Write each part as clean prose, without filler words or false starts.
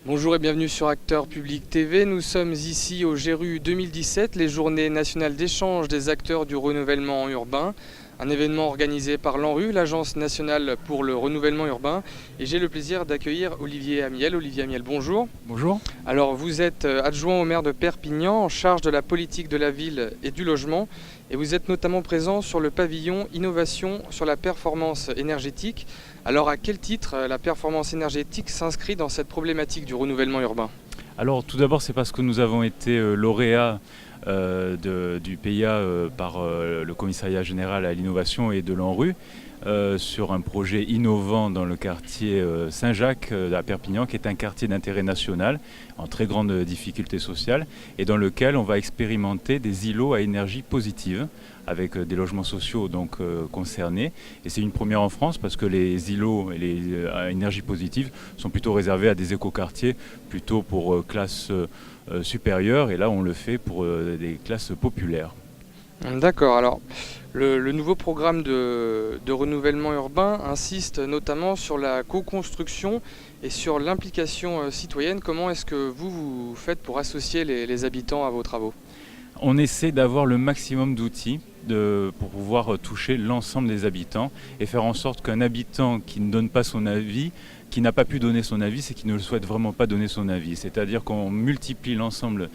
Bonjour et bienvenue sur Acteur Public TV. Nous sommes ici au GERU 2017, les Journées nationales d'échange des acteurs du renouvellement urbain. Un événement organisé par l'ANRU, l'Agence nationale pour le renouvellement urbain. Et j'ai le plaisir d'accueillir Olivier Amiel. Olivier Amiel, bonjour. Bonjour. Alors vous êtes adjoint au maire de Perpignan en charge de la politique de la ville et du logement. Et vous êtes notamment présent sur le pavillon Innovation sur la performance énergétique. Alors à quel titre la performance énergétique s'inscrit dans cette problématique du renouvellement urbain ? Alors tout d'abord c'est parce que nous avons été lauréats du PIA par le Commissariat général à l'innovation et de l'ANRU sur un projet innovant dans le quartier Saint-Jacques à Perpignan, qui est un quartier d'intérêt national en très grande difficulté sociale et dans lequel on va expérimenter des îlots à énergie positive avec des logements sociaux donc concernés. Et c'est une première en France parce que les îlots et les à énergie positive sont plutôt réservés à des écoquartiers, plutôt pour classes supérieures, et là on le fait pour des classes populaires. D'accord, alors le nouveau programme de renouvellement urbain insiste notamment sur la co-construction et sur l'implication citoyenne. Comment est-ce que vous faites pour associer les habitants à vos travaux ? On essaie d'avoir le maximum d'outils pour pouvoir toucher l'ensemble des habitants et faire en sorte qu'un habitant qui ne donne pas son avis, qui n'a pas pu donner son avis, c'est qu'il ne souhaite vraiment pas donner son avis. C'est-à-dire qu'on multiplie l'ensemble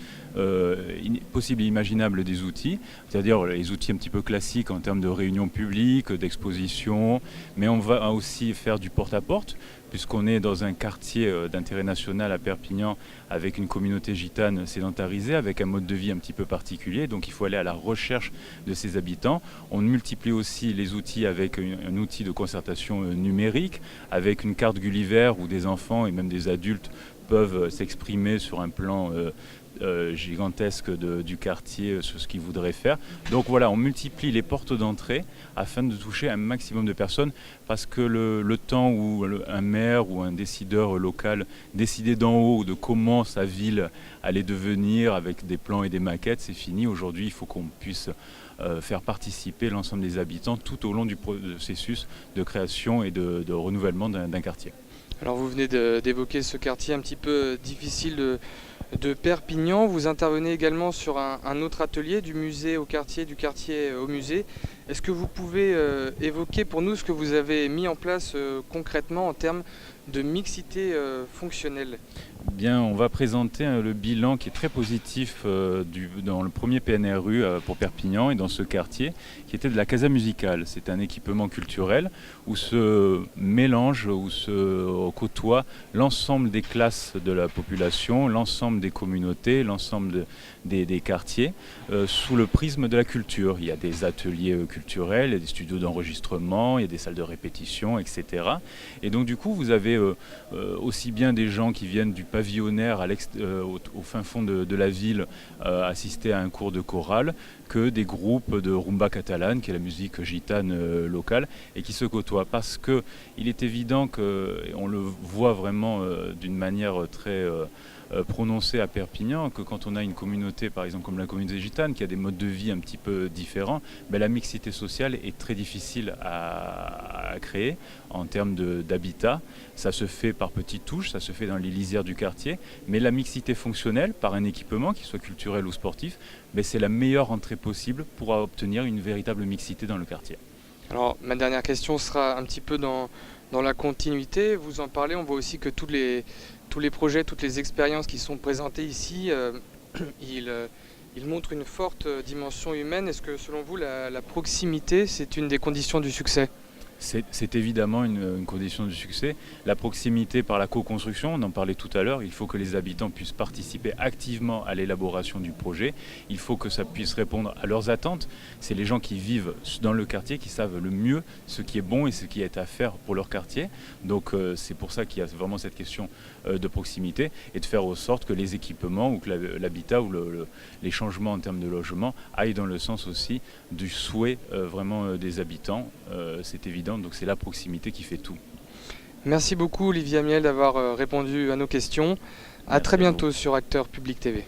possible et imaginable des outils, c'est-à-dire les outils un petit peu classiques en termes de réunions publiques, d'expositions, mais on va aussi faire du porte-à-porte, puisqu'on est dans un quartier d'intérêt national à Perpignan avec une communauté gitane sédentarisée, avec un mode de vie un petit peu particulier, donc il faut aller à la recherche de ces habitants. On multiplie aussi les outils avec un outil de concertation numérique, avec une carte Gulliver où des enfants et même des adultes peuvent s'exprimer sur un plan gigantesque du quartier sur ce qu'ils voudraient faire. Donc voilà, on multiplie les portes d'entrée afin de toucher un maximum de personnes, parce que le temps où un maire ou un décideur local décidait d'en haut de comment sa ville allait devenir avec des plans et des maquettes, c'est fini. Aujourd'hui, il faut qu'on puisse faire participer l'ensemble des habitants tout au long du processus de création et de renouvellement d'un quartier. Alors vous venez d'évoquer ce quartier un petit peu difficile de Perpignan. Vous intervenez également sur un autre atelier, du musée au quartier, du quartier au musée. Est-ce que vous pouvez évoquer pour nous ce que vous avez mis en place concrètement en termes de mixité fonctionnelle ? Bien, on va présenter le bilan qui est très positif dans le premier PNRU pour Perpignan et dans ce quartier, qui était de la Casa Musicale. C'est un équipement culturel où se mélange, où se côtoie l'ensemble des classes de la population, l'ensemble des communautés, l'ensemble des quartiers, sous le prisme de la culture. Il y a des ateliers culturels, il y a des studios d'enregistrement, il y a des salles de répétition, etc. Et donc du coup, vous avez aussi bien des gens qui viennent du pavillonnaire au fin fond de la ville assister à un cours de chorale, que des groupes de rumba catalane, qui est la musique gitane locale, et qui se côtoient. Parce qu'il est évident qu'on le voit vraiment d'une manière très prononcée à Perpignan, que quand on a une communauté, par exemple comme la communauté gitane, qui a des modes de vie un petit peu différents, la mixité sociale est très difficile à créer en termes d'habitat. Ça se fait par petites touches, ça se fait dans les lisières du quartier, mais la mixité fonctionnelle, par un équipement, qu'il soit culturel ou sportif, c'est la meilleure entrée possible pour obtenir une véritable mixité dans le quartier. Alors ma dernière question sera un petit peu dans la continuité. Vous en parlez, on voit aussi que tous les projets, toutes les expériences qui sont présentées ici, ils montrent une forte dimension humaine. Est-ce que selon vous, la proximité, c'est une des conditions du succès ? C'est évidemment une condition du succès. La proximité par la co-construction, on en parlait tout à l'heure, il faut que les habitants puissent participer activement à l'élaboration du projet. Il faut que ça puisse répondre à leurs attentes. C'est les gens qui vivent dans le quartier qui savent le mieux ce qui est bon et ce qui est à faire pour leur quartier. Donc c'est pour ça qu'il y a vraiment cette question de proximité, et de faire en sorte que les équipements ou que l'habitat ou les changements en termes de logement aillent dans le sens aussi du souhait vraiment des habitants. C'est évident. Donc c'est la proximité qui fait tout. Merci beaucoup Olivier Amiel d'avoir répondu à nos questions. À très bientôt sur Acteur Public TV.